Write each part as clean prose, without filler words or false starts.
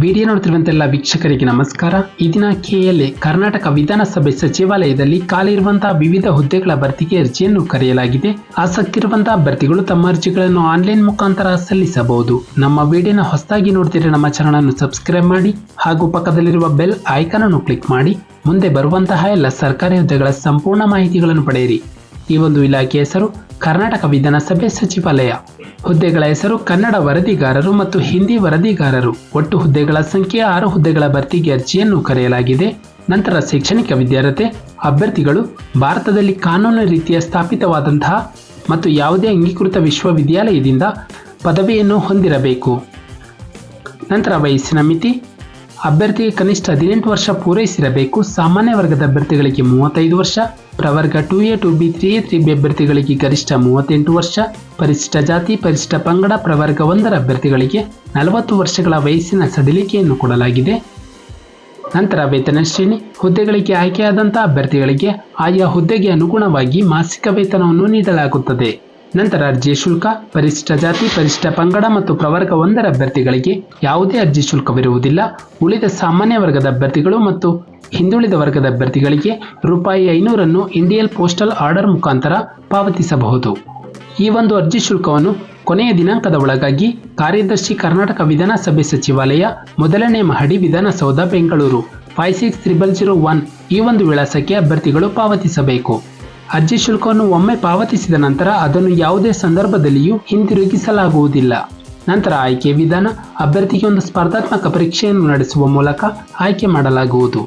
Video ನೋಡ್ತಿರುವಂತೆಲ್ಲ ವೀಕ್ಷಕರಿಗೆ ನಮಸ್ಕಾರ. ಈ ದಿನ ಕೆಎಲ್ಎ ಕರ್ನಾಟಕ ವಿಧಾನಸಭೆ ಸಚಿವಾಲಯದಲ್ಲಿ ಖಾಲಿರುವಂತಹ ವಿವಿಧ ಹುದ್ದೆಗಳ ಭರ್ತಿಗೆ ಅರ್ಜಿಯನ್ನು ಕರೆಯಲಾಗಿದೆ. ಆಸಕ್ತಿ ಇರುವಂತಹ ಅಭ್ಯರ್ಥಿಗಳು ತಮ್ಮ ಅರ್ಜಿಗಳನ್ನು ಆನ್ಲೈನ್ ಮುಖಾಂತರ ಸಲ್ಲಿಸಬಹುದು. ನಮ್ಮ ವಿಡಿಯೋನ ಹೊಸದಾಗಿ ನೋಡ್ತಿದ್ರೆ ನಮ್ಮ ಚಾನೆಲ್ ಅನ್ನು ಸಬ್ಸ್ಕ್ರೈಬ್ ಮಾಡಿ ಹಾಗೂ ಪಕ್ಕದಲ್ಲಿರುವ ಬೆಲ್ ಐಕಾನ್ ಅನ್ನು ಕ್ಲಿಕ್ ಮಾಡಿ ಮುಂದೆ ಬರುವಂತಹ ಎಲ್ಲ ಸರ್ಕಾರಿ ಹುದ್ದೆಗಳ ಸಂಪೂರ್ಣ ಮಾಹಿತಿಗಳನ್ನು ಪಡೆಯಿರಿ. ಈ ಒಂದು ಇಲಾಖೆ ಹೆಸರು ಕರ್ನಾಟಕ ವಿಧಾನಸಭೆ ಸಚಿವಾಲಯ. ಹುದ್ದೆಗಳ ಹೆಸರು ಕನ್ನಡ ವರದಿಗಾರರು ಮತ್ತು ಹಿಂದಿ ವರದಿಗಾರರು. ಒಟ್ಟು ಹುದ್ದೆಗಳ ಸಂಖ್ಯೆ 6 ಹುದ್ದೆಗಳ ಭರ್ತಿಗೆ ಅರ್ಜಿಯನ್ನು ಕರೆಯಲಾಗಿದೆ. ನಂತರ ಶೈಕ್ಷಣಿಕ ವಿದ್ಯಾರ್ಹತೆ ಅಭ್ಯರ್ಥಿಗಳು ಭಾರತದಲ್ಲಿ ಕಾನೂನು ರೀತಿಯ ಸ್ಥಾಪಿತವಾದಂತಹ ಮತ್ತು ಯಾವುದೇ ಅಂಗೀಕೃತ ವಿಶ್ವವಿದ್ಯಾಲಯದಿಂದ ಪದವಿಯನ್ನು ಹೊಂದಿರಬೇಕು. ನಂತರ ವಯಸ್ಸಿನ ಮಿತಿ ಅಭ್ಯರ್ಥಿಗೆ ಕನಿಷ್ಠ 18 ವರ್ಷ ಪೂರೈಸಿರಬೇಕು. ಸಾಮಾನ್ಯ ವರ್ಗದ ಅಭ್ಯರ್ಥಿಗಳಿಗೆ 35 ವರ್ಷ, ಪ್ರವರ್ಗ 2A 2B 3A 3B ಅಭ್ಯರ್ಥಿಗಳಿಗೆ ಗರಿಷ್ಠ 38 ವರ್ಷ, ಪರಿಶಿಷ್ಟ ಜಾತಿ ಪರಿಶಿಷ್ಟ ಪಂಗಡ ಪ್ರವರ್ಗ 1ರ ಅಭ್ಯರ್ಥಿಗಳಿಗೆ 40 ವರ್ಷಗಳ ವಯಸ್ಸಿನ ಸಡಿಲಿಕೆಯನ್ನು ಕೊಡಲಾಗಿದೆ. ನಂತರ ವೇತನ ಶ್ರೇಣಿ ಹುದ್ದೆಗಳಿಗೆ ಆಯ್ಕೆಯಾದಂತಹ ಅಭ್ಯರ್ಥಿಗಳಿಗೆ ಆಯಾ ಹುದ್ದೆಗೆ ಅನುಗುಣವಾಗಿ ಮಾಸಿಕ ವೇತನವನ್ನು ನೀಡಲಾಗುತ್ತದೆ. ನಂತರ ಅರ್ಜಿ ಶುಲ್ಕ ಪರಿಶಿಷ್ಟ ಜಾತಿ ಪರಿಶಿಷ್ಟ ಪಂಗಡ ಮತ್ತು ಪ್ರವರ್ಗ 1ರ ಅಭ್ಯರ್ಥಿಗಳಿಗೆ ಯಾವುದೇ ಅರ್ಜಿ ಶುಲ್ಕವಿರುವುದಿಲ್ಲ. ಉಳಿದ ಸಾಮಾನ್ಯ ವರ್ಗದ ಅಭ್ಯರ್ಥಿಗಳು ಮತ್ತು ಹಿಂದುಳಿದ ವರ್ಗದ ಅಭ್ಯರ್ಥಿಗಳಿಗೆ ₹500 ಇಂಡಿಯನ್ ಪೋಸ್ಟಲ್ ಆರ್ಡರ್ ಮುಖಾಂತರ ಪಾವತಿಸಬಹುದು. ಈ ಒಂದು ಅರ್ಜಿ ಶುಲ್ಕವನ್ನು ಕೊನೆಯ ದಿನಾಂಕದ ಒಳಗಾಗಿ ಕಾರ್ಯದರ್ಶಿ ಕರ್ನಾಟಕ ವಿಧಾನಸಭೆ ಸಚಿವಾಲಯ 1ನೇ ಮಹಡಿ ವಿಧಾನಸೌಧ ಬೆಂಗಳೂರು 560001 ಈ ಒಂದು ವಿಳಾಸಕ್ಕೆ ಅಭ್ಯರ್ಥಿಗಳು ಪಾವತಿಸಬೇಕು. ಅರ್ಜಿ ಶುಲ್ಕವನ್ನು ಒಮ್ಮೆ ಪಾವತಿಸಿದ ನಂತರ ಅದನ್ನು ಯಾವುದೇ ಸಂದರ್ಭದಲ್ಲಿಯೂ ಹಿಂದಿರುಗಿಸಲಾಗುವುದಿಲ್ಲ. ನಂತರ ಆಯ್ಕೆ ವಿಧಾನ ಅಭ್ಯರ್ಥಿಗೆ ಒಂದು ಸ್ಪರ್ಧಾತ್ಮಕ ಪರೀಕ್ಷೆಯನ್ನು ನಡೆಸುವ ಮೂಲಕ ಆಯ್ಕೆ ಮಾಡಲಾಗುವುದು.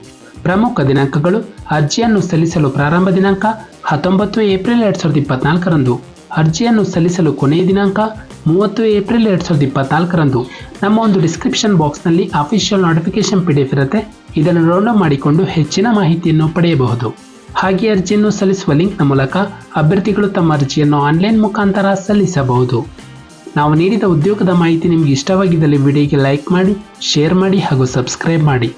ಪ್ರಮುಖ ದಿನಾಂಕಗಳು ಅರ್ಜಿಯನ್ನು ಸಲ್ಲಿಸಲು ಪ್ರಾರಂಭ ದಿನಾಂಕ 19 ಏಪ್ರಿಲ್ 2024ರಂದು. ಅರ್ಜಿಯನ್ನು ಸಲ್ಲಿಸಲು ಕೊನೆಯ ದಿನಾಂಕ 30 ಏಪ್ರಿಲ್ 2024ರಂದು. ನಮ್ಮ ಒಂದು ಡಿಸ್ಕ್ರಿಪ್ಷನ್ ಬಾಕ್ಸ್ನಲ್ಲಿ ಅಫಿಷಿಯಲ್ ನೋಟಿಫಿಕೇಶನ್ PDF ಇರುತ್ತೆ. ಇದನ್ನು ಡೌನ್ಲೋಡ್ ಮಾಡಿಕೊಂಡು ಹೆಚ್ಚಿನ ಮಾಹಿತಿಯನ್ನು ಪಡೆಯಬಹುದು. ಹಾಗೆ ಅರ್ಜಿಯನ್ನು ಸಲ್ಲಿಸುವ ಲಿಂಕ್ನ ಮೂಲಕ ಅಭ್ಯರ್ಥಿಗಳು ತಮ್ಮ ಅರ್ಜಿಯನ್ನು ಆನ್ಲೈನ್ ಮುಖಾಂತರ ಸಲ್ಲಿಸಬಹುದು. ನಾವು ನೀಡಿದ ಉದ್ಯೋಗದ ಮಾಹಿತಿ ನಿಮಗೆ ಇಷ್ಟವಾಗಿದ್ದಲ್ಲಿ ವಿಡಿಯೋಗೆ ಲೈಕ್ ಮಾಡಿ, ಶೇರ್ ಮಾಡಿ ಹಾಗೂ ಸಬ್ಸ್ಕ್ರೈಬ್ ಮಾಡಿ.